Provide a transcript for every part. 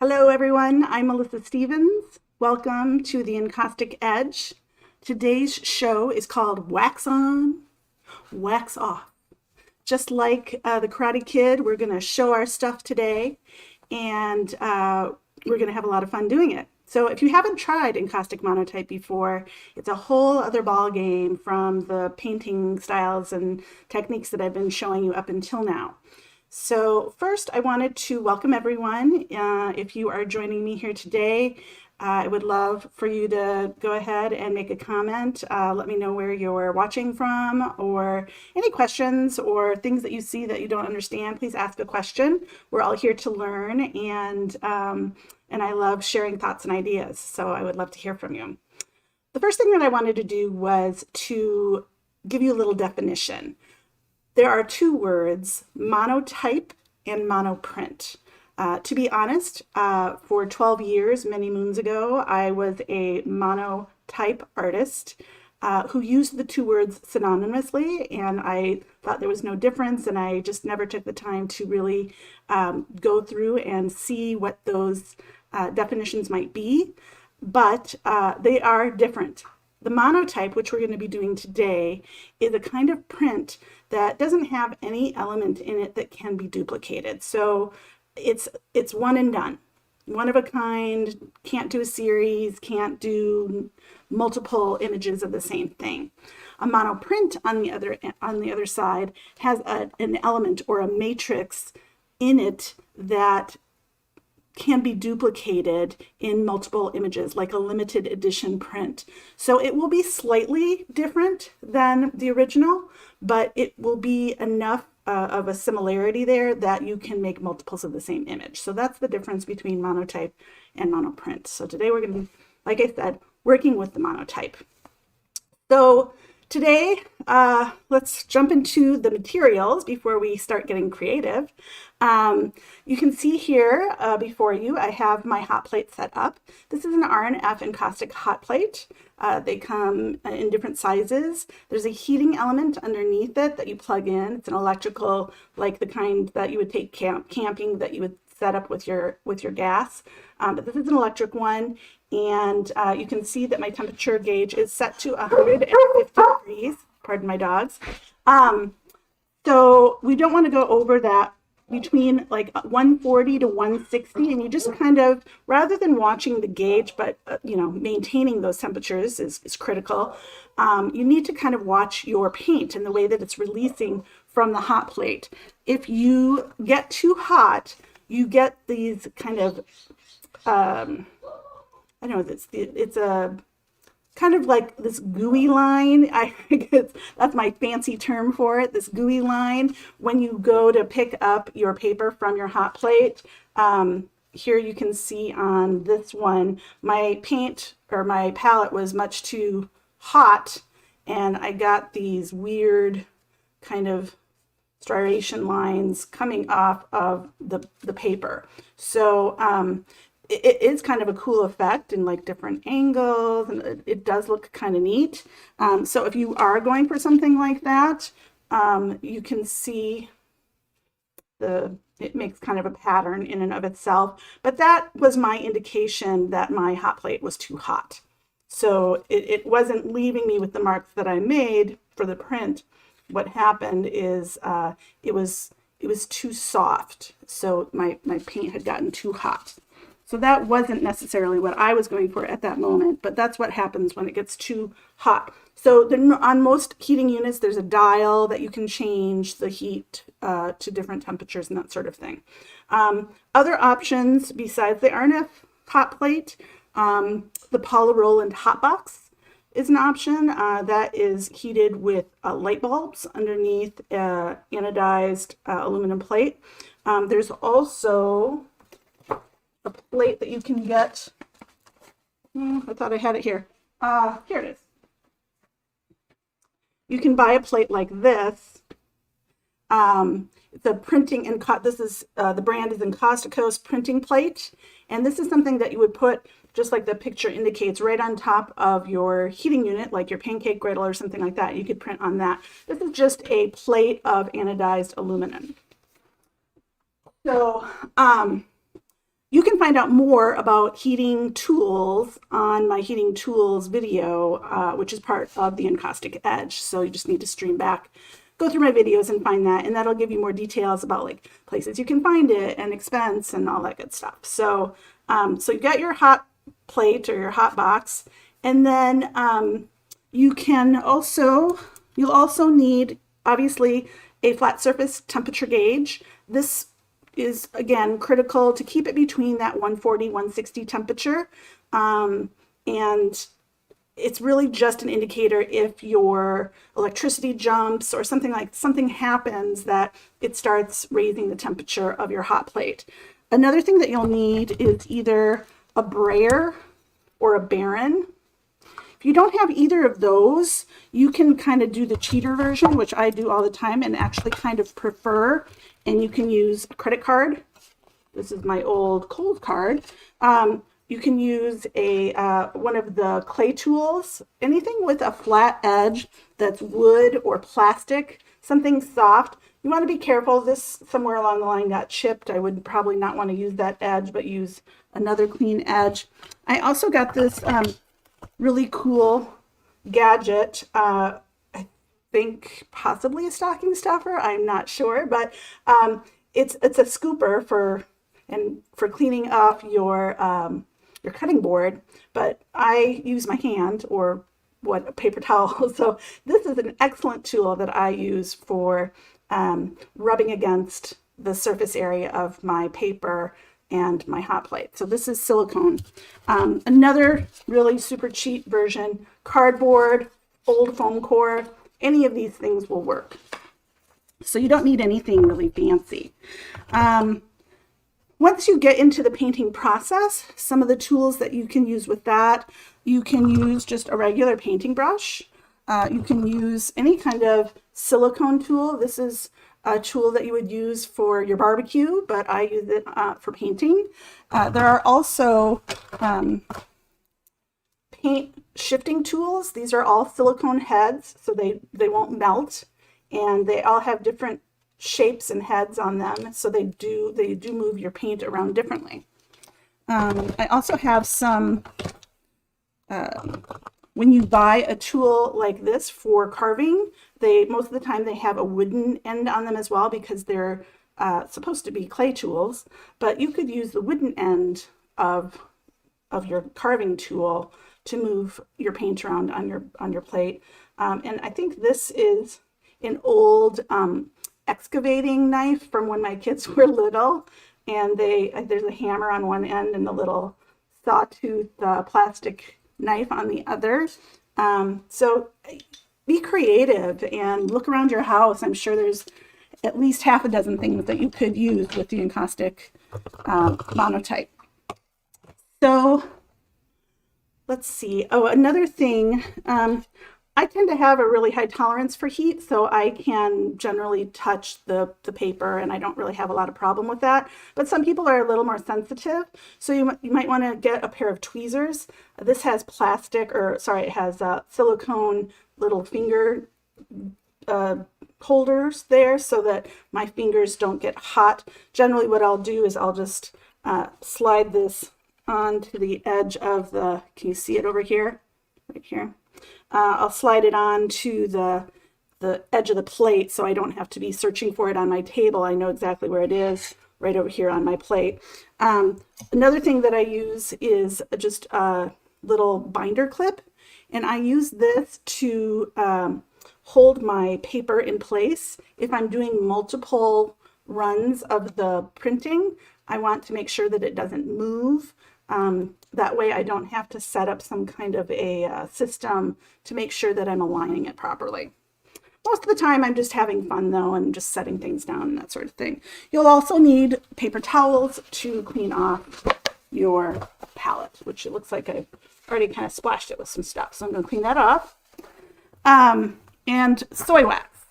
Hello everyone, I'm Melissa Stevens. Welcome to the Encaustic Edge. Today's show is called Wax On, Wax Off. Just like the Karate Kid, we're going to show our stuff today, and we're going to have a lot of fun doing it. So if you haven't tried encaustic monotype before, it's a whole other ball game from the painting styles and techniques that I've been showing you up until now. So first, I wanted to welcome everyone. If you are joining me here today, I would love for you to go ahead and make a comment. Let me know where you're watching from, or any questions or things that you see that you don't understand. Please ask a question. We're all here to learn, and I love sharing thoughts and ideas, so I would love to hear from you. The first thing that I wanted to do was to give you a little definition. There are two words, monotype and monoprint. To be honest, for 12 years, many moons ago, I was a monotype artist who used the two words synonymously, and I thought there was no difference, and I just never took the time to really go through and see what those definitions might be, but they are different. The monotype, which we're going to be doing today, is a kind of print that doesn't have any element in it that can be duplicated. So it's one and done, one of a kind, can't do a series, can't do multiple images of the same thing. A monoprint, on the other side, has an element or a matrix in it that can be duplicated in multiple images, like a limited edition print. So it will be slightly different than the original, but it will be enough of a similarity there that you can make multiples of the same image. So that's the difference between monotype and monoprint. So today we're going to be, like I said, working with the monotype. So today, let's jump into the materials before we start getting creative. You can see here before you, I have my hot plate set up. This is an R&F encaustic hot plate. They come in different sizes. There's a heating element underneath it that you plug in. It's an electrical, like the kind that you would take camping, that you would set up with your gas. But this is an electric one, and you can see that my temperature gauge is set to 150 degrees. Pardon my dogs. So we don't want to go over that, between like 140 to 160, and you just kind of, rather than watching the gauge, but maintaining those temperatures is critical. You need to kind of watch your paint and the way that it's releasing from the hot plate. If you get too hot, you get these kind of I don't know, it's a kind of like this gooey line. I guess that's my fancy term for it, this gooey line. When you go to pick up your paper from your hot plate, here you can see on this one, my paint or my palette was much too hot, and I got these weird kind of striation lines coming off of the paper. So it is kind of a cool effect in like different angles, and it does look kind of neat. So if you are going for something like that, you can see it makes kind of a pattern in and of itself. But that was my indication that my hot plate was too hot. So it wasn't leaving me with the marks that I made for the print. What happened is it was too soft. So my paint had gotten too hot. So that wasn't necessarily what I was going for at that moment, but that's what happens when it gets too hot. So on most heating units, there's a dial that you can change the heat to different temperatures and that sort of thing. Other options besides the R&F hot plate, the polyroland hot box is an option that is heated with light bulbs underneath anodized aluminum plate. There's also a plate that you can get. I thought I had it here. Here it is. You can buy a plate like this. It's a printing, and this is the brand is Encausticos printing plate, and this is something that you would put, just like the picture indicates, right on top of your heating unit, like your pancake griddle or something like that. You could print on that. This is just a plate of anodized aluminum. So you can find out more about heating tools on my heating tools video, which is part of the encaustic edge. So you just need to stream back, go through my videos and find that, and that'll give you more details about like places you can find it and expense and all that good stuff. So, so you got your hot plate or your hot box, and then you'll also need, obviously, a flat surface temperature gauge. This is, again, critical to keep it between that 140, 160 temperature. And it's really just an indicator if your electricity jumps or something happens that it starts raising the temperature of your hot plate. Another thing that you'll need is either a brayer or a baron. If you don't have either of those, you can kind of do the cheater version, which I do all the time and actually kind of prefer. And you can use a credit card. This is my old cold card. You can use one of the clay tools, anything with a flat edge that's wood or plastic, something soft. You want to be careful. This somewhere along the line got chipped. I would probably not want to use that edge, but use another clean edge. I also got this really cool gadget. I think possibly a stocking stuffer. I'm not sure, but it's a scooper for cleaning up your cutting board. But I use my hand or a paper towel. So this is an excellent tool that I use for rubbing against the surface area of my paper and my hot plate. So this is silicone. Another really super cheap version, cardboard, old foam core, any of these things will work. So you don't need anything really fancy. Once you get into the painting process, some of the tools that you can use with that, you can use just a regular painting brush. You can use any kind of silicone tool. This is a tool that you would use for your barbecue, but I use it for painting. There are also paint shifting tools. These are all silicone heads, so they won't melt, and they all have different shapes and heads on them, so they do move your paint around differently. I also have some, when you buy a tool like this for carving, most of the time they have a wooden end on them as well, because they're supposed to be clay tools, but you could use the wooden end of your carving tool to move your paint around on your plate. And I think this is an old excavating knife from when my kids were little, and there's a hammer on one end and a little sawtooth plastic knife on the other. So be creative and look around your house. I'm sure there's at least half a dozen things that you could use with the encaustic monotype. So let's see. Oh, another thing, I tend to have a really high tolerance for heat, so I can generally touch the paper, and I don't really have a lot of problem with that. But some people are a little more sensitive, so you might want to get a pair of tweezers. This has it has silicone little finger holders there, so that my fingers don't get hot. Generally, what I'll do is I'll just slide this onto the edge of can you see it over here? Right here. I'll slide it on to the edge of the plate, so I don't have to be searching for it on my table. I know exactly where it is, right over here on my plate. Another thing that I use is just a little binder clip, and I use this to hold my paper in place. If I'm doing multiple runs of the printing, I want to make sure that it doesn't move. That way I don't have to set up some kind of a system to make sure that I'm aligning it properly. Most of the time I'm just having fun though, and just setting things down and that sort of thing. You'll also need paper towels to clean off your palette, which it looks like I've already kind of splashed it with some stuff. So I'm going to clean that off. And soy wax.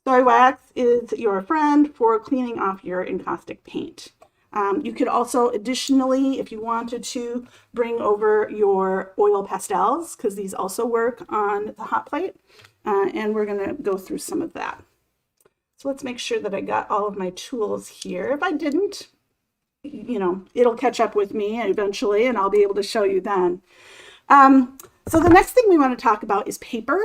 Soy wax is your friend for cleaning off your encaustic paint. You could also additionally, if you wanted to, bring over your oil pastels, because these also work on the hot plate, and we're going to go through some of that. So let's make sure that I got all of my tools here. If I didn't, it'll catch up with me eventually, and I'll be able to show you then. So the next thing we want to talk about is paper.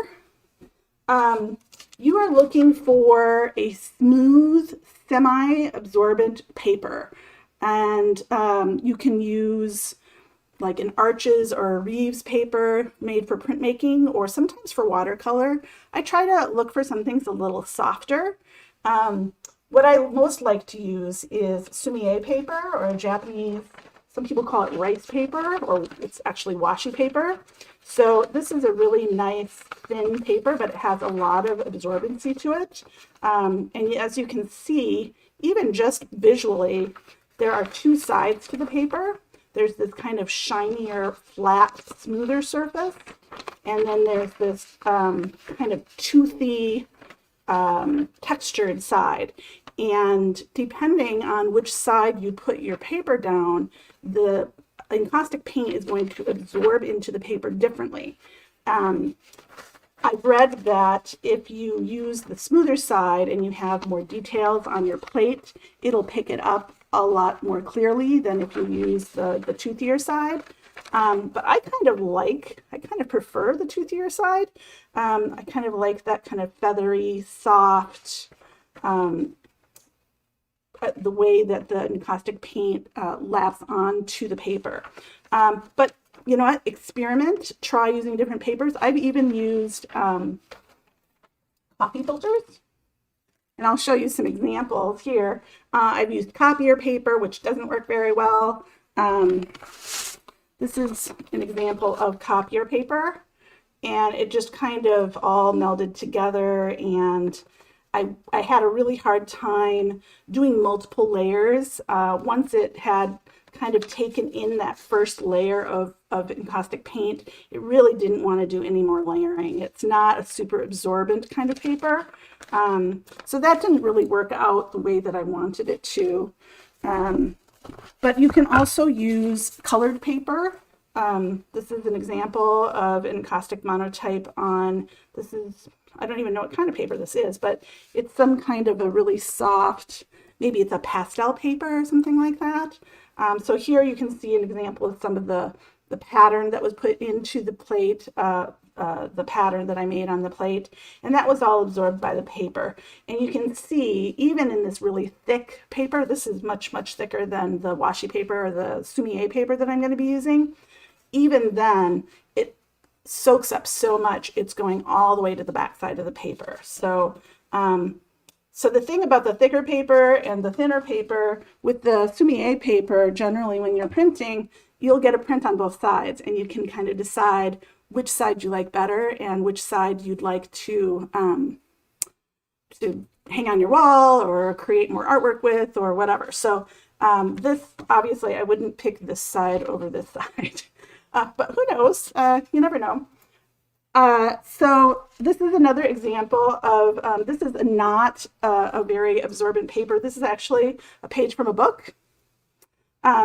You are looking for a smooth, semi-absorbent paper, and you can use like an Arches or a Reeves paper made for printmaking, or sometimes for watercolor. I try to look for some things a little softer. What I most like to use is sumi-e paper, or a Japanese, some people call it rice paper, or it's actually washi paper. So this is a really nice thin paper, but it has a lot of absorbency to it. And as you can see, even just visually, there are two sides to the paper. There's this kind of shinier, flat, smoother surface. And then there's this kind of toothy, textured side. And depending on which side you put your paper down, the encaustic paint is going to absorb into the paper differently. I've read that if you use the smoother side and you have more details on your plate, it'll pick it up a lot more clearly than if you use the toothier side. But I kind of prefer the toothier side. I kind of like that kind of feathery, soft, the way that the encaustic paint laps onto the paper. But you know what? Experiment, try using different papers. I've even used coffee filters, and I'll show you some examples here. I've used copier paper, which doesn't work very well. This is an example of copier paper, and it just kind of all melded together, and I had a really hard time doing multiple layers. Once it had kind of taken in that first layer of encaustic paint, it really didn't want to do any more layering. It's not a super absorbent kind of paper. So that didn't really work out the way that I wanted it to. But you can also use colored paper. This is an example of encaustic monotype on, I don't even know what kind of paper this is, but it's some kind of a really soft, maybe it's a pastel paper or something like that. So here you can see an example of some of the pattern that was put into the plate, the pattern that I made on the plate, and that was all absorbed by the paper. And you can see, even in this really thick paper, this is much, much thicker than the washi paper or the sumi-e paper that I'm going to be using. Even then, it soaks up so much, it's going all the way to the back side of the paper. So, so the thing about the thicker paper and the thinner paper, with the sumi-e paper, generally when you're printing, you'll get a print on both sides, and you can kind of decide which side you like better and which side you'd like to hang on your wall or create more artwork with or whatever. So this, obviously, I wouldn't pick this side over this side. But who knows? You never know. So this is another example of, this is not a very absorbent paper. This is actually a page from a book.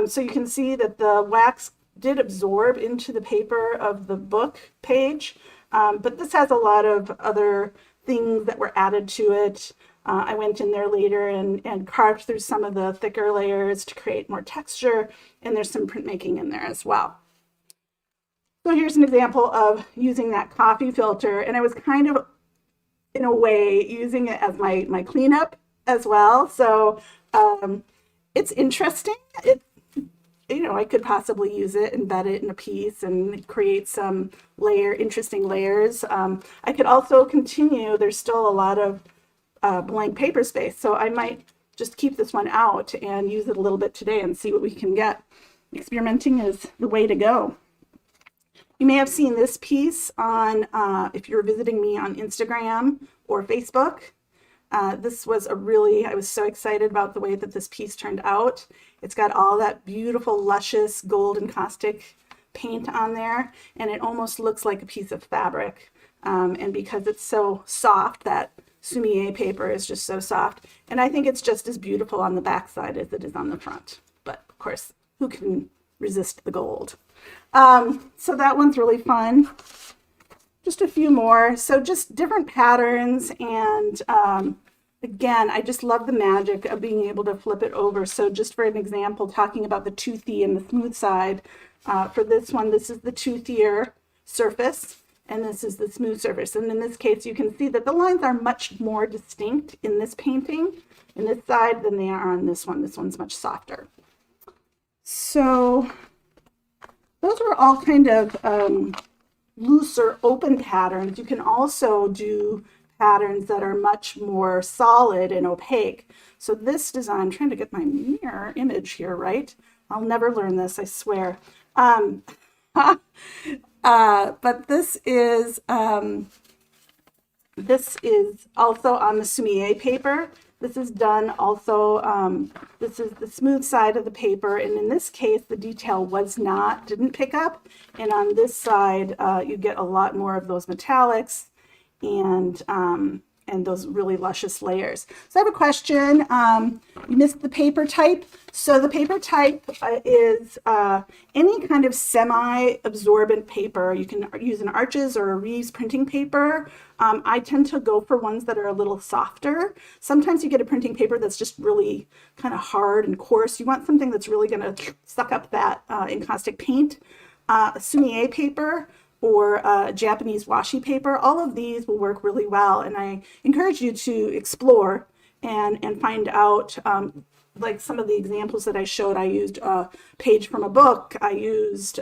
So you can see that the wax did absorb into the paper of the book page, but this has a lot of other things that were added to it. I went in there later and carved through some of the thicker layers to create more texture, and there's some printmaking in there as well. So here's an example of using that coffee filter, and I was kind of, in a way, using it as my cleanup as well. So it's interesting. I could possibly use it, embed it in a piece, and create some interesting layers. I could also continue. There's still a lot of blank paper space, so I might just keep this one out and use it a little bit today and see what we can get. Experimenting is the way to go. You may have seen this piece on, if you're visiting me on Instagram or Facebook. This was I was so excited about the way that this piece turned out. It's got all that beautiful, luscious gold encaustic paint on there, and it almost looks like a piece of fabric. And because it's so soft, that sumi-e paper is just so soft. And I think it's just as beautiful on the back side as it is on the front. But of course, who can resist the gold? So that one's really fun. Just a few more. So just different patterns and Again, I just love the magic of being able to flip it over. So just for an example, talking about the toothy and the smooth side, for this one, this is the toothier surface, and this is the smooth surface. And in this case, you can see that the lines are much more distinct in this painting, in this side, than they are on this one. This one's much softer. So those are all kind of looser, open patterns. You can also do patterns that are much more solid and opaque. So this design, I'm trying to get my mirror image here right. I'll never learn this, I swear. But this is also on the Sumier paper. This is done also, this is the smooth side of the paper, and in this case the detail didn't pick up, and on this side you get a lot more of those metallics and those really luscious layers. So I have a question. You missed the paper type. So the paper type is any kind of semi-absorbent paper. You can use an Arches or a Reeves printing paper. I tend to go for ones that are a little softer. Sometimes you get a printing paper that's just really kind of hard and coarse. You want something that's really going to suck up that encaustic paint. Sumier paper or Japanese washi paper, all of these will work really well. And I encourage you to explore and find out, like some of the examples that I showed. I used a page from a book. I used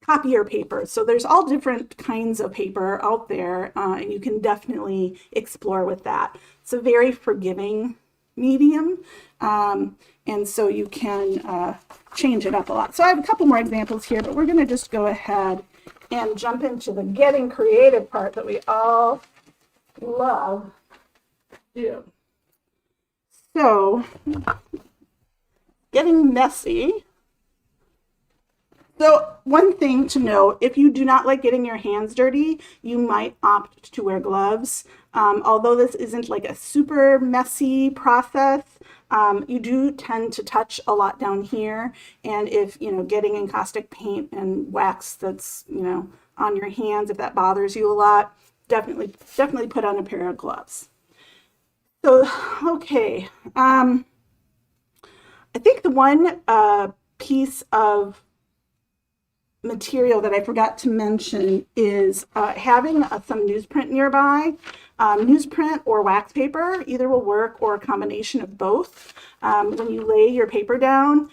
copier paper. So there's all different kinds of paper out there, and you can definitely explore with that. It's a very forgiving medium. And so you can change it up a lot. So I have a couple more examples here, but we're going to just go ahead and jump into the getting creative part that we all love to do. So, getting messy. So one thing to note, if you do not like getting your hands dirty, you might opt to wear gloves. Although this isn't like a super messy process, you do tend to touch a lot down here. And if, getting encaustic paint and wax that's, on your hands, if that bothers you a lot, definitely put on a pair of gloves. So, okay. I think the one piece of material that I forgot to mention is having some newsprint nearby. Newsprint or wax paper, either will work, or a combination of both. When you lay your paper down,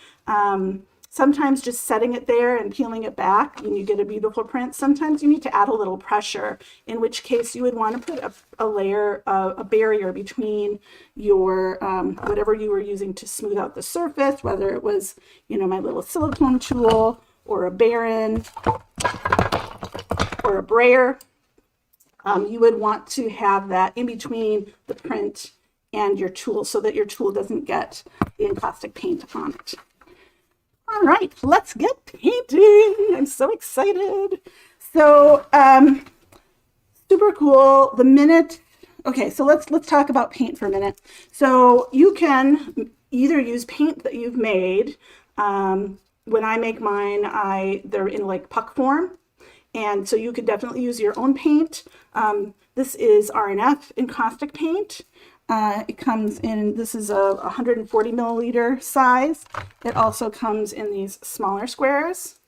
sometimes just setting it there and peeling it back and you get a beautiful print. Sometimes you need to add a little pressure, in which case you would want to put a layer, a barrier between your whatever you were using to smooth out the surface, whether it was, my little silicone tool or a Baron or a brayer. You would want to have that in between the print and your tool so that your tool doesn't get the encaustic paint on it. All right, let's get painting. I'm so excited. So super cool. Okay, so let's talk about paint for a minute. So you can either use paint that you've made. When I make mine, they're in like puck form. And so you could definitely use your own paint. This is R&F encaustic paint. It comes in, this is a 140 milliliter size. It also comes in these smaller squares.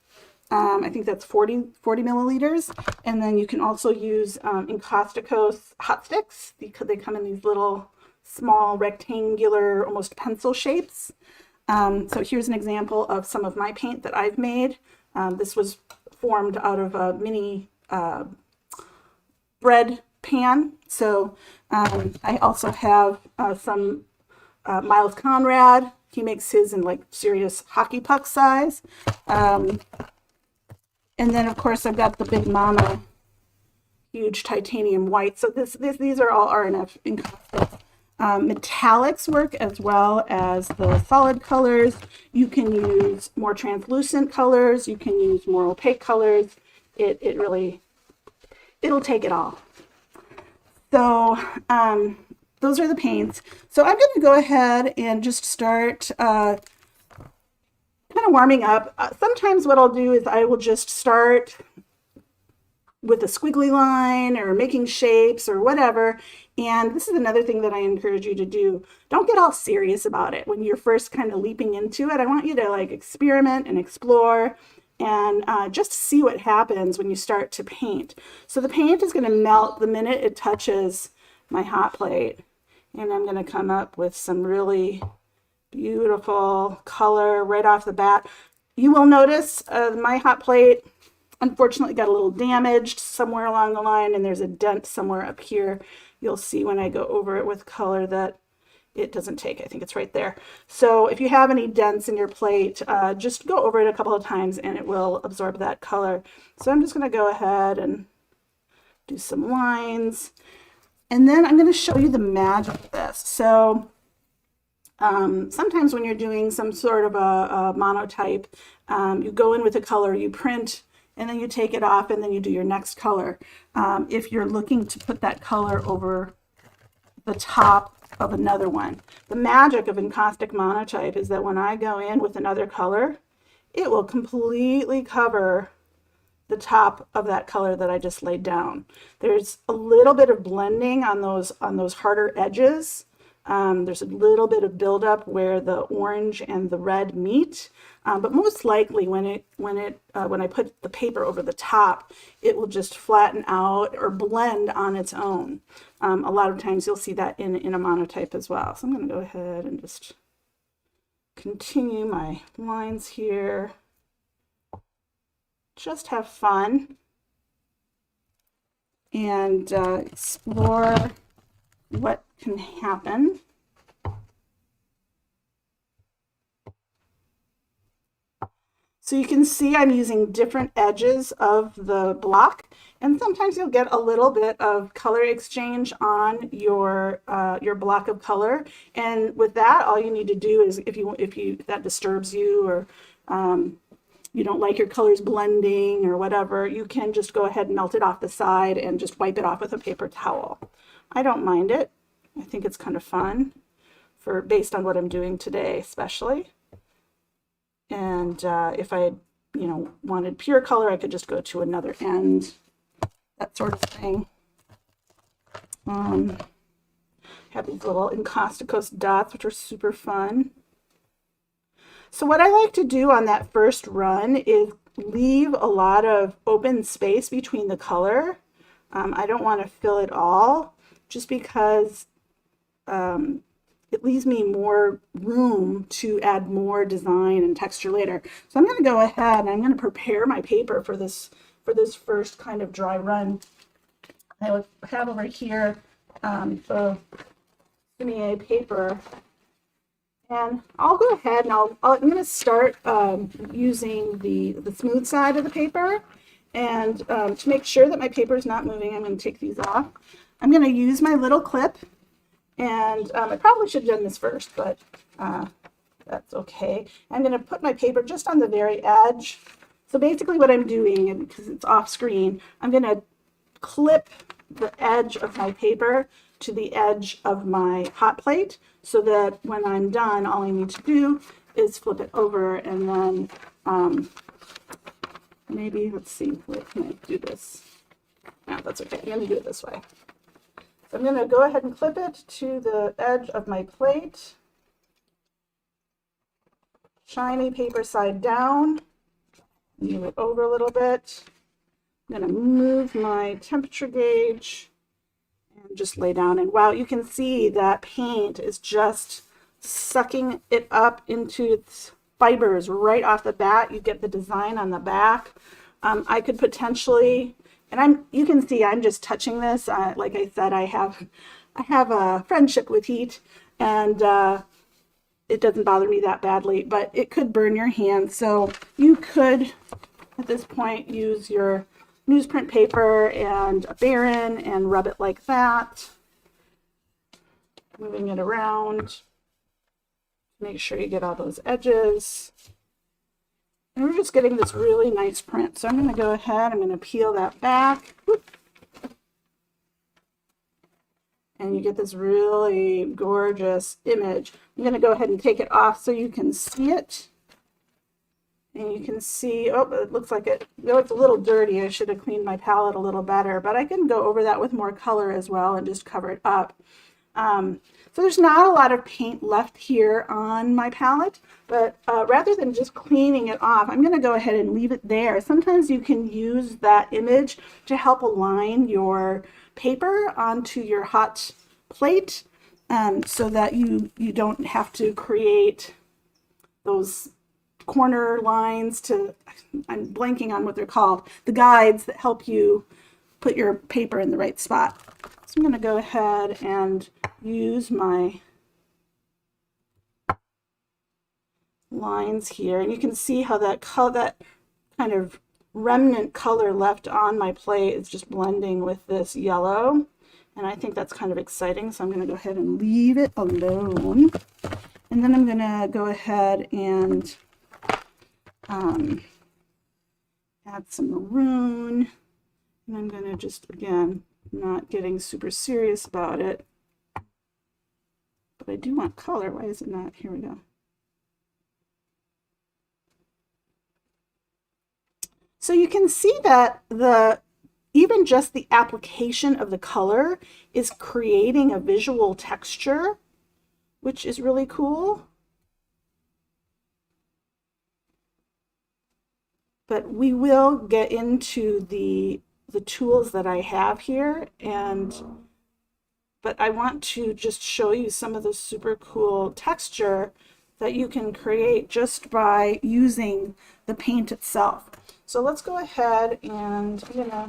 I think that's 40 milliliters. And then you can also use Encausticos hot sticks, because they come in these little small rectangular, almost pencil shapes. So here's an example of some of my paint that I've made. This was formed out of a mini bread pan. So I also have some Miles Conrad. He makes his in like serious hockey puck size. And then of course I've got the Big Mama huge titanium white. So these are all R&F encaustic. Metallics work as well as the solid colors. You can use more translucent colors. You can use more opaque colors. It'll take it all. So those are the paints. So I'm going to go ahead and just start kind of warming up. Sometimes what I'll do is I will just start with a squiggly line or making shapes or whatever, And this is another thing that I encourage you to do. Don't get all serious about it when you're first kind of leaping into it. I want you to like experiment and explore and just see what happens when you start to paint. So the paint is going to melt the minute it touches my hot plate. And I'm going to come up with some really beautiful color right off the bat. You will notice my hot plate unfortunately got a little damaged somewhere along the line, and there's a dent somewhere up here. You'll see when I go over it with color that it doesn't take. I think it's right there. So if you have any dents in your plate, just go over it a couple of times and it will absorb that color. So I'm just going to go ahead and do some lines. And then I'm going to show you the magic of this. So sometimes when you're doing some sort of a monotype, you go in with a color, you print, and then you take it off, and then you do your next color. If you're looking to put that color over the top of another one. The magic of encaustic monotype is that when I go in with another color, it will completely cover the top of that color that I just laid down. There's a little bit of blending on those harder edges. There's a little bit of buildup where the orange and the red meet, but most likely when I put the paper over the top, it will just flatten out or blend on its own. A lot of times you'll see that in a monotype as well. So I'm going to go ahead and just continue my lines here. Just have fun and explore what can happen. So you can see I'm using different edges of the block, and sometimes you'll get a little bit of color exchange on your block of color. And with that, all you need to do is, if that disturbs you, or you don't like your colors blending or whatever, you can just go ahead and melt it off the side and just wipe it off with a paper towel. I don't mind it. I think it's kind of fun based on what I'm doing today, especially. And if I, wanted pure color, I could just go to another end, that sort of thing. Have these little encausticos dots, which are super fun. So what I like to do on that first run is leave a lot of open space between the color. I don't want to fill it all, just because it leaves me more room to add more design and texture later. So I'm going to go ahead and I'm going to prepare my paper for this first kind of dry run. I have over here the Simier paper, and I'll go ahead and I'm going to start using the smooth side of the paper, and to make sure that my paper is not moving, I'm going to take these off. I'm going to use my little clip. And I probably should have done this first, but that's okay. I'm going to put my paper just on the very edge. So basically what I'm doing, and because it's off screen, I'm going to clip the edge of my paper to the edge of my hot plate, so that when I'm done, all I need to do is flip it over, and then maybe, let's see, where can I do this? No, that's okay. I'm going to do it this way. So I'm going to go ahead and clip it to the edge of my plate. Shiny paper side down. Move it over a little bit. I'm going to move my temperature gauge and just lay down. And wow, you can see that paint is just sucking it up into its fibers right off the bat. You get the design on the back. I could potentially... And you can see I'm just touching this. Like I said, I have a friendship with heat, and it doesn't bother me that badly, but it could burn your hands. So you could, at this point, use your newsprint paper and a Baron and rub it like that, moving it around. Make sure you get all those edges. And we're just getting this really nice print. So I'm going to go ahead, I'm going to peel that back. And you get this really gorgeous image. I'm going to go ahead and take it off so you can see it. And you can see, oh, it looks like it, though it's a little dirty, I should have cleaned my palette a little better, but I can go over that with more color as well and just cover it up. So there's not a lot of paint left here on my palette, but rather than just cleaning it off, I'm going to go ahead and leave it there. Sometimes you can use that image to help align your paper onto your hot plate so that you don't have to create those corner lines to, I'm blanking on what they're called, the guides that help you put your paper in the right spot. So I'm going to go ahead and use my lines here, and you can see how that kind of remnant color left on my plate is just blending with this yellow, and I think that's kind of exciting, so I'm going to go ahead and leave it alone. And then I'm going to go ahead and add some maroon, and I'm going to just, again, not getting super serious about it, but I do want color. Why is it not? Here we go. So you can see that even just the application of the color is creating a visual texture, which is really cool. But we will get into the tools that I have here, but I want to just show you some of the super cool texture that you can create just by using the paint itself. So let's go ahead, and I'm gonna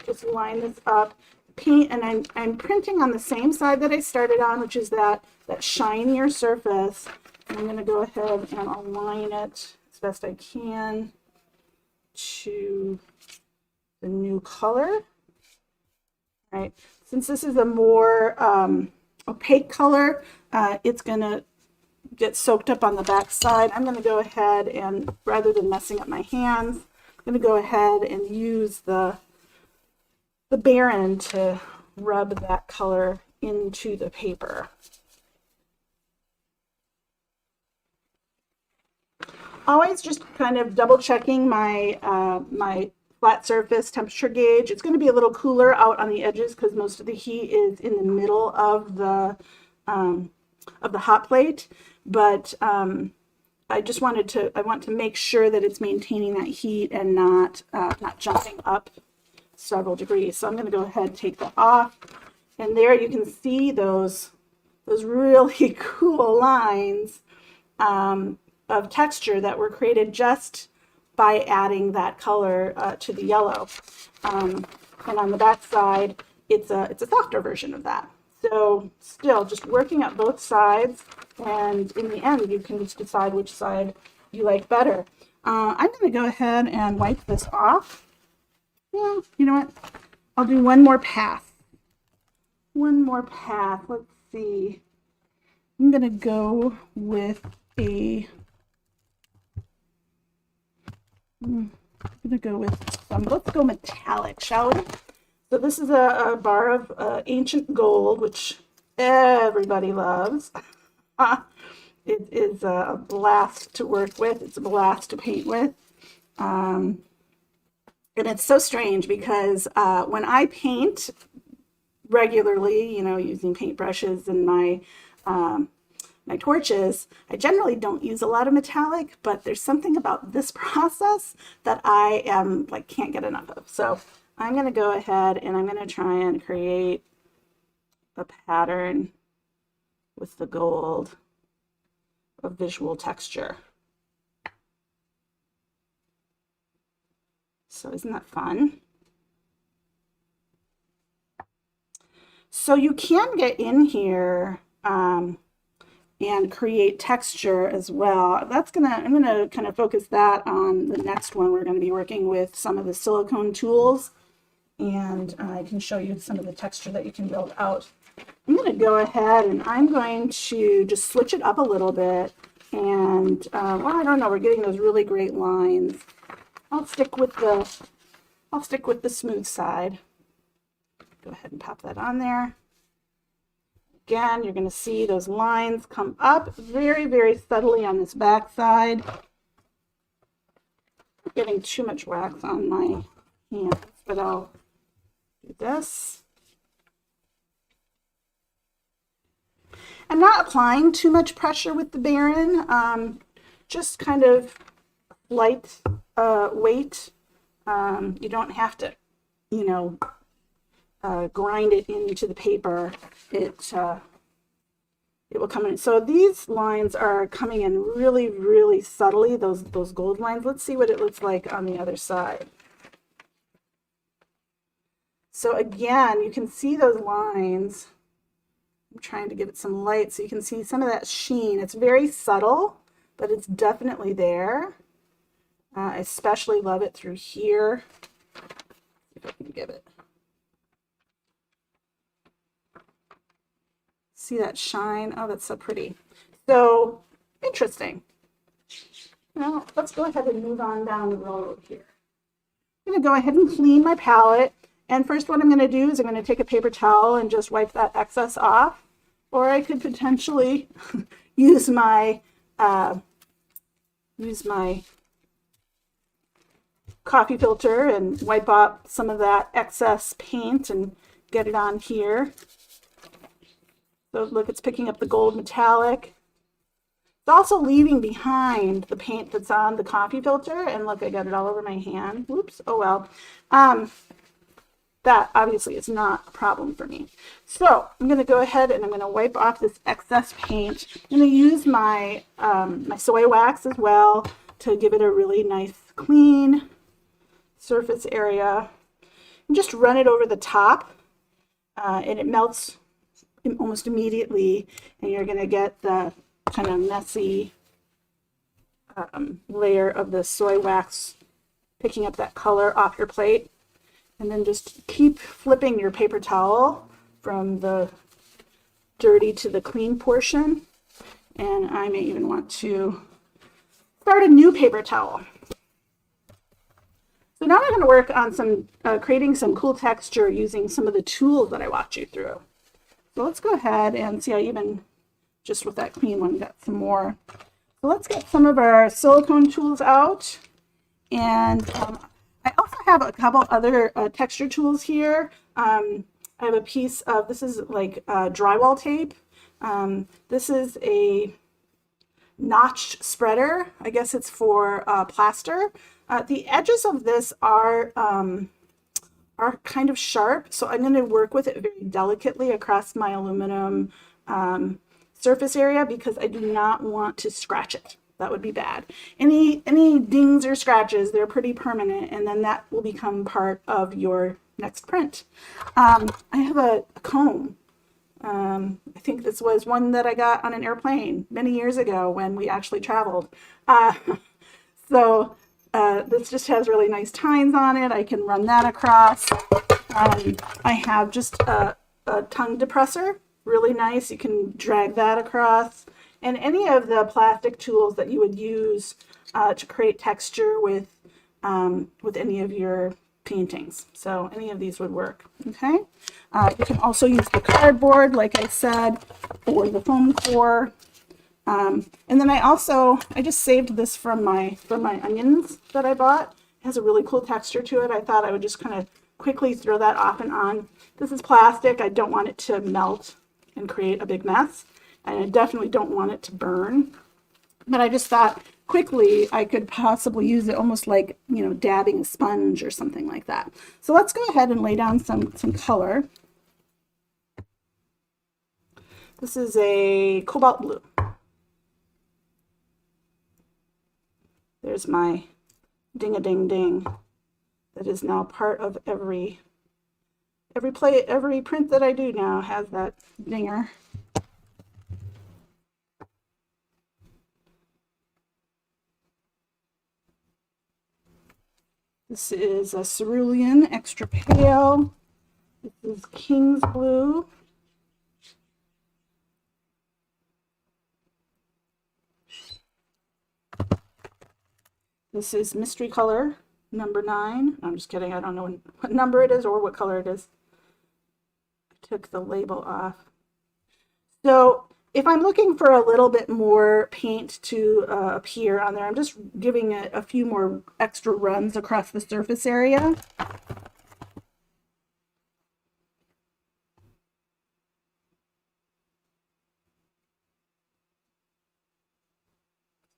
just line this up. Paint, and I'm printing on the same side that I started on, which is that shinier surface. And I'm gonna go ahead and align it as best I can to the new color. Right. Since this is a more opaque color, it's going to get soaked up on the back side. I'm going to go ahead and, rather than messing up my hands, I'm going to go ahead and use the Baron to rub that color into the paper. Always just kind of double checking my my flat surface temperature gauge. It's going to be a little cooler out on the edges because most of the heat is in the middle of the hot plate. But I just want to make sure that it's maintaining that heat and not jumping up several degrees. So I'm going to go ahead and take that off, and there you can see those really cool lines of texture that were created just by adding that color to the yellow. And on the back side, it's a softer version of that. So still just working at both sides, and in the end you can just decide which side you like better. I'm going to go ahead and wipe this off. Well, you know what? I'll do one more pass. One more pass. Let's see. I'm going to go with let's go metallic, shall we? So this is a bar of ancient gold, which everybody loves. It is a blast to work with. It's a blast to paint with. And it's so strange because when I paint regularly, using paintbrushes and my torches, I generally don't use a lot of metallic, but there's something about this process that I can't get enough of. So I'm going to go ahead and I'm going to try and create a pattern with the gold of visual texture. So isn't that fun? So you can get in here and create texture as well. I'm gonna kind of focus that on the next one. We're going to be working with some of the silicone tools, and I can show you some of the texture that you can build out. I'm going to go ahead and I'm going to just switch it up a little bit, and well, I don't know, we're getting those really great lines. I'll stick with the smooth side. Go ahead and pop that on there. Again, you're going to see those lines come up very, very subtly on this back side. getting too much wax on my hands, but I'll do this. I'm not applying too much pressure with the Baron, just kind of light weight. You don't have to, you know, grind it into the paper. It will come in. So these lines are coming in really, really subtly, those gold lines. Let's see what it looks like on the other side. So again, you can see those lines. I'm trying to give it some light so you can see some of that sheen. It's very subtle, but it's definitely there. I especially love it through here. Let's see if I can give it. See that shine? Oh, that's so pretty. So interesting. Now, let's go ahead and move on down the road here. I'm going to go ahead and clean my palette. And first what I'm going to do is I'm going to take a paper towel and just wipe that excess off. Or I could potentially use my coffee filter and wipe off some of that excess paint and get it on here. So look, it's picking up the gold metallic. It's also leaving behind the paint that's on the coffee filter. And look, I got it all over my hand. Whoops, oh well. That obviously is not a problem for me. So I'm going to go ahead and I'm going to wipe off this excess paint. I'm going to use my, my soy wax as well to give it a really nice clean surface area. And just run it over the top and it melts almost immediately, and you're going to get the kind of messy layer of the soy wax picking up that color off your plate. And then just keep flipping your paper towel from the dirty to the clean portion. And I may even want to start a new paper towel. So now I'm going to work on some creating some cool texture using some of the tools that I walked you through. So let's go ahead and see, I even, just with that clean one, got some more. So let's get some of our silicone tools out. And I also have a couple other texture tools here. I have a piece of, this is like drywall tape. This is a notched spreader. I guess it's for plaster. The edges of this are kind of sharp, so I'm going to work with it very delicately across my aluminum surface area because I do not want to scratch it. That would be bad. Any dings or scratches, they're pretty permanent, and then that will become part of your next print. I have a comb. I think this was one that I got on an airplane many years ago when we actually traveled. This just has really nice tines on it. I can run that across. I have just a tongue depressor, really nice. You can drag that across. And any of the plastic tools that you would use to create texture with any of your paintings. So any of these would work, okay? You can also use the cardboard, like I said, or the foam core. And then I just saved this from my onions that I bought. It has a really cool texture to it. I thought I would just kind of quickly throw that off and on. This is plastic. I don't want it to melt and create a big mess. And I definitely don't want it to burn. But I just thought quickly I could possibly use it almost like, you know, dabbing a sponge or something like that. So let's go ahead and lay down some color. This is a cobalt blue. There's my ding-a-ding-ding that is now part of every print that I do now has that dinger. This is a cerulean extra pale. This is King's blue. This is mystery color number 9. I'm just kidding. I don't know what number it is or what color it is. I took the label off. So if I'm looking for a little bit more paint to appear on there, I'm just giving it a few more extra runs across the surface area.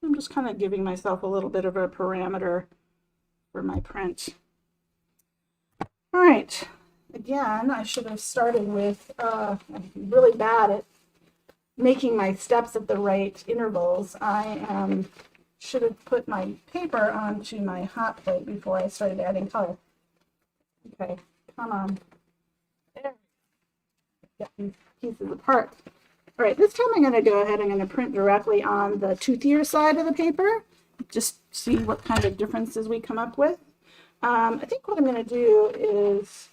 I'm just kind of giving myself a little bit of a parameter for my print. All right, again, I should have started with, I'm really bad at making my steps at the right intervals. I should have put my paper onto my hot plate before I started adding color. Okay, come on. There. Get these pieces apart. All right, this time I'm going to go ahead and I'm going to print directly on the toothier side of the paper. Just see what kind of differences we come up with. I think what I'm going to do is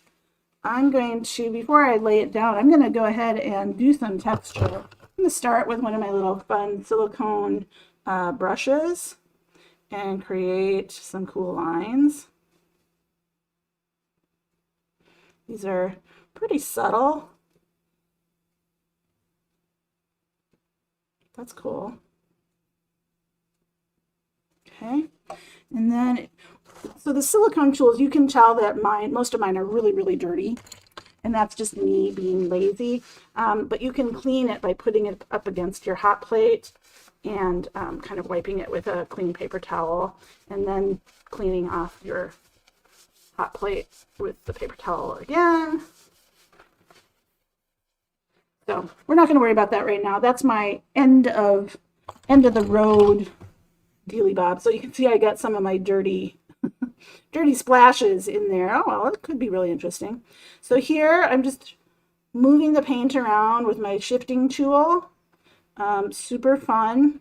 I'm going to, before I lay it down, I'm going to go ahead and do some texture. I'm going to start with one of my little fun silicone brushes and create some cool lines. These are pretty subtle. That's cool. Okay, and then, so the silicone tools, you can tell that most of mine are really, really dirty, and that's just me being lazy. But you can clean it by putting it up against your hot plate and kind of wiping it with a clean paper towel, and then cleaning off your hot plate with the paper towel again. So we're not going to worry about that right now. That's my end of the road dealy bob. So you can see I got some of my dirty splashes in there. Oh, well, it could be really interesting. So here I'm just moving the paint around with my shifting tool. Super fun.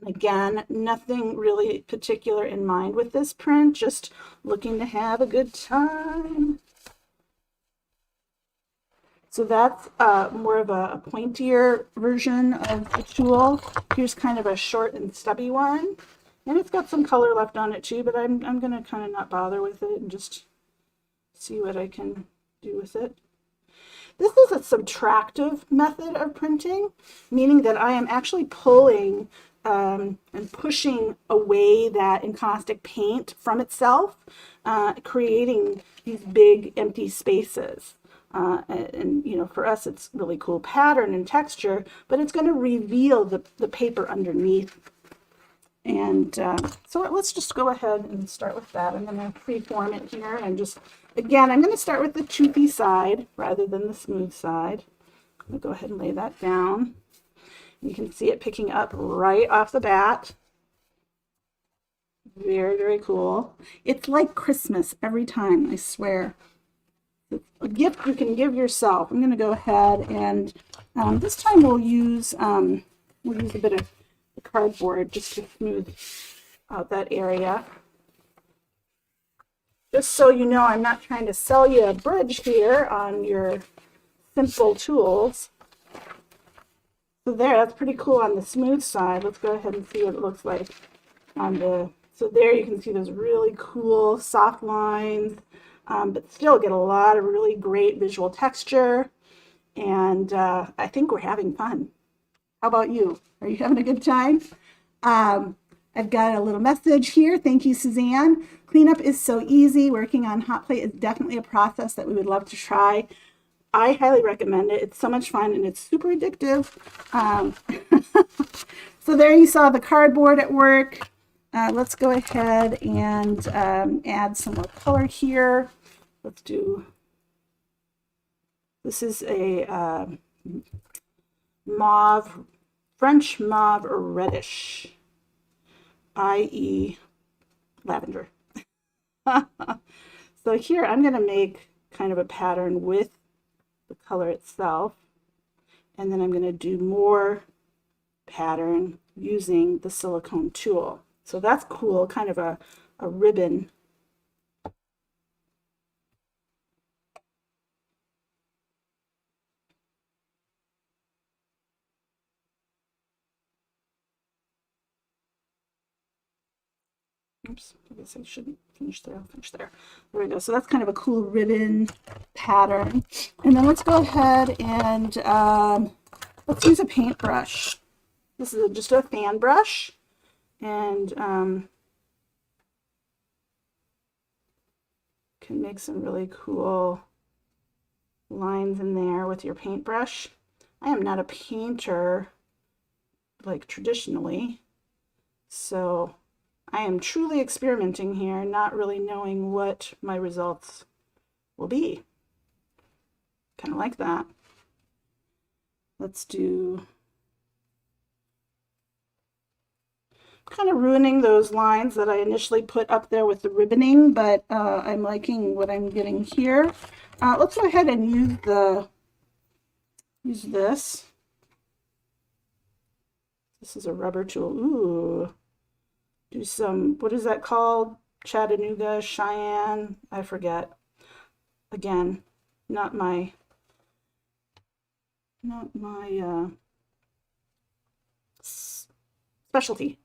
Again, nothing really particular in mind with this print, just looking to have a good time. So that's more of a pointier version of the tool. Here's kind of a short and stubby one. And it's got some color left on it too, but I'm going to kind of not bother with it and just see what I can do with it. This is a subtractive method of printing, meaning that I am actually pulling and pushing away that encaustic paint from itself, creating these big empty spaces. And you know, for us it's really cool pattern and texture, but it's going to reveal the paper underneath. And so let's just go ahead and start with that. I'm going to freeform it here and just, again, I'm going to start with the toothy side rather than the smooth side. I'm going to go ahead and lay that down. You can see it picking up right off the bat. Very, very cool. It's like Christmas every time, I swear. It's a gift you can give yourself. I'm going to go ahead and this time we'll use a bit of cardboard just to smooth out that area. Just so you know, I'm not trying to sell you a bridge here on your simple tools. So there, that's pretty cool on the smooth side. Let's go ahead and see what it looks like on the, so there you can see those really cool soft lines, but still get a lot of really great visual texture. And I think we're having fun. How about you? Are you having a good time? I've got a little message here. Thank you, Suzanne. Cleanup is so easy. Working on hot plate is definitely a process that we would love to try. I highly recommend it. It's so much fun and it's super addictive. So there you saw the cardboard at work. Let's go ahead and add some more color here. Let's do, this is a mauve, French mauve or reddish, i.e. lavender. So here I'm going to make kind of a pattern with the color itself, and then I'm going to do more pattern using the silicone tool. So that's cool, kind of a ribbon. Oops, I guess I shouldn't finish there. I'll finish there. There we go. So that's kind of a cool ribbon pattern. And then let's go ahead and let's use a paintbrush. This is just a fan brush, and can make some really cool lines in there with your paintbrush. I am not a painter like traditionally, so I am truly experimenting here, not really knowing what my results will be. Kind of like that. Let's do, kind of ruining those lines that I initially put up there with the ribboning, but I'm liking what I'm getting here. Let's go ahead and use this. This is a rubber tool. Ooh, do some, what is that called? Chattanooga, Cheyenne, I forget. Again, not my specialty.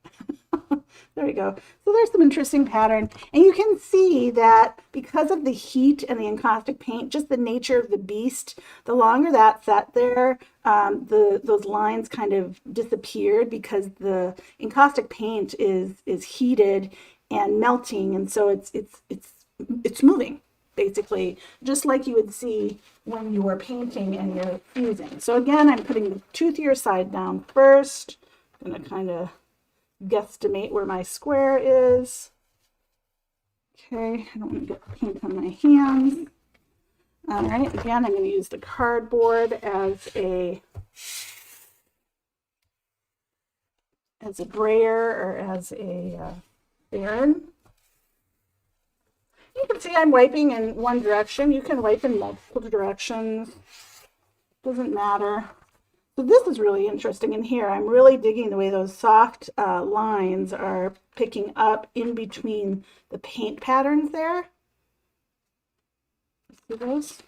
There we go. So there's some interesting pattern. And you can see that because of the heat and the encaustic paint, just the nature of the beast, the longer that sat there, those lines kind of disappeared because the encaustic paint is heated and melting, and so it's moving, basically, just like you would see when you were painting and you're fusing. So again, I'm putting the toothier side down first. I'm going to kind of guesstimate where my square is. Okay, I don't want to get paint on my hands. All right, again, I'm going to use the cardboard as a brayer or as a baron. You can see I'm wiping in one direction. You can wipe in multiple directions. Doesn't matter. So this is really interesting in here. I'm really digging the way those soft lines are picking up in between the paint patterns there. See those?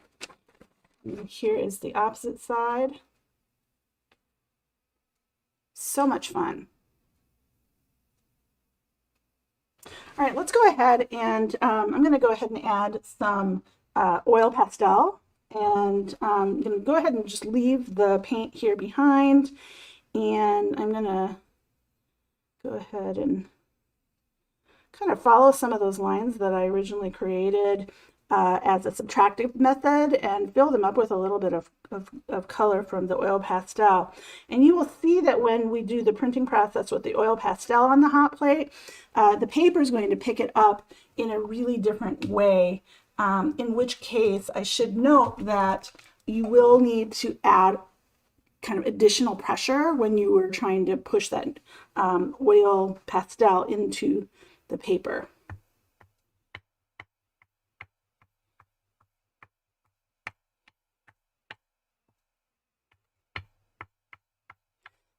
And here is the opposite side. So much fun. All right, let's go ahead and I'm going to go ahead and add some oil pastel. And I'm going to go ahead and just leave the paint here behind. And I'm going to go ahead and kind of follow some of those lines that I originally created as a subtractive method and fill them up with a little bit of color from the oil pastel. And you will see that when we do the printing process with the oil pastel on the hot plate, the paper is going to pick it up in a really different way. In which case I should note that you will need to add kind of additional pressure when you were trying to push that oil pastel into the paper.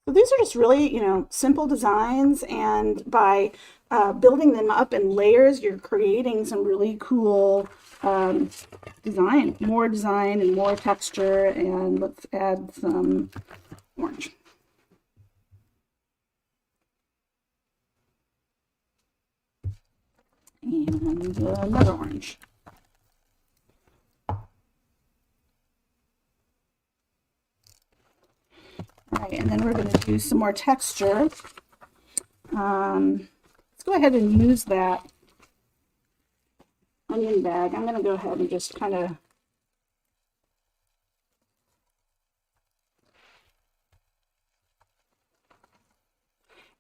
So these are just really, simple designs, and by building them up in layers, you're creating some really cool design, more design and more texture. And let's add some orange. And another orange. All right, and then we're going to do some more texture. Let's go ahead and use that onion bag. I'm going to go ahead and just kind of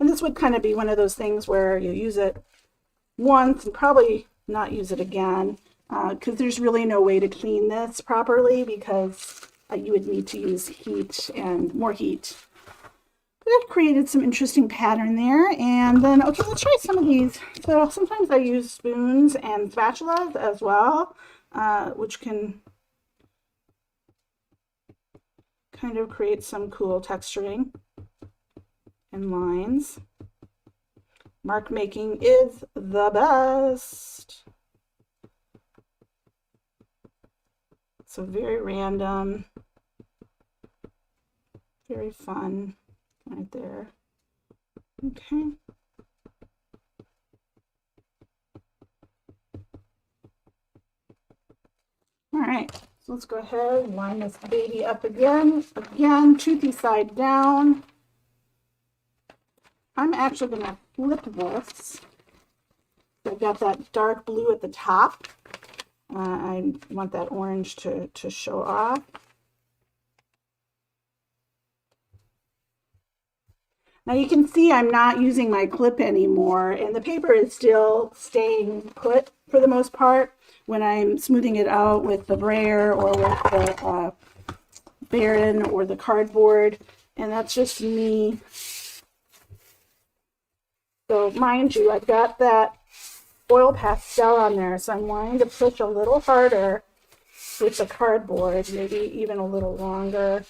and this would kind of be one of those things where you use it once and probably not use it again, because there's really no way to clean this properly, because you would need to use heat and more heat. But I've created some interesting pattern there. And then, okay, let's try some of these. So sometimes I use spoons and spatulas as well, which can kind of create some cool texturing and lines. Mark making is the best. So very random, very fun right there. Okay. All right, So let's go ahead and line this baby up again. Again, toothy side down. I'm actually going to flip this. I've got that dark blue at the top. I want that orange to show off. Now you can see I'm not using my clip anymore, and the paper is still staying put for the most part when I'm smoothing it out with the brayer or with the Baron or the cardboard, and that's just me. So mind you, I've got that oil pastel on there, so I'm wanting to push a little harder with the cardboard, maybe even a little longer,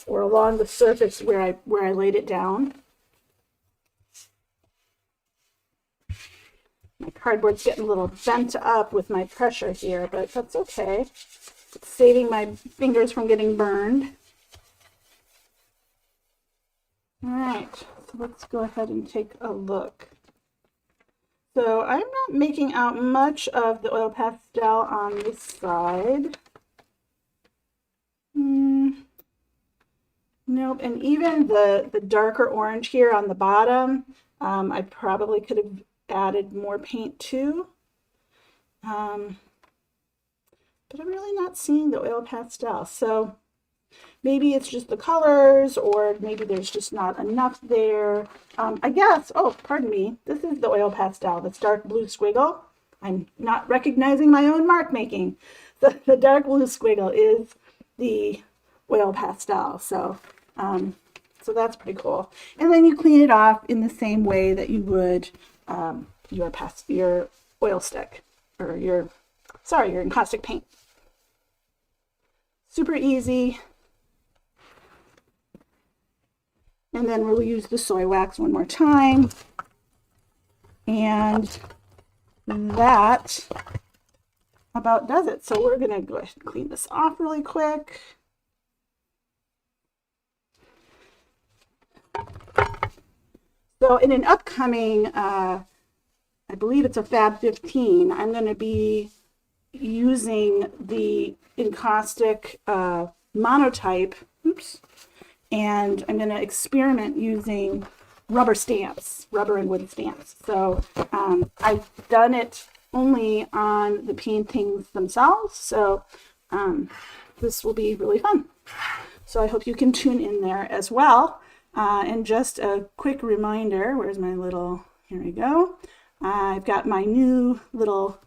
or along the surface where I laid it down. My cardboard's getting a little bent up with my pressure here, but that's okay. It's saving my fingers from getting burned. All right, so let's go ahead and take a look. So I'm not making out much of the oil pastel on this side. Nope, and even the darker orange here on the bottom, I probably could have added more paint to. But I'm really not seeing the oil pastel. So maybe it's just the colors, or maybe there's just not enough there. I guess, oh, pardon me, this is the oil pastel, this dark blue squiggle. I'm not recognizing my own mark making. The dark blue squiggle is the oil pastel. So that's pretty cool. And then you clean it off in the same way that you would your oil stick, or your encaustic paint. Super easy. And then we'll use the soy wax one more time. And that about does it. So we're going to go ahead and clean this off really quick. So in an upcoming, I believe it's a Fab 15, I'm going to be using the encaustic monotype. Oops. And I'm going to experiment using rubber stamps, rubber and wood stamps. So I've done it only on the paintings themselves. So this will be really fun. So I hope you can tune in there as well. And just a quick reminder, where's my little, here we go. I've got my new little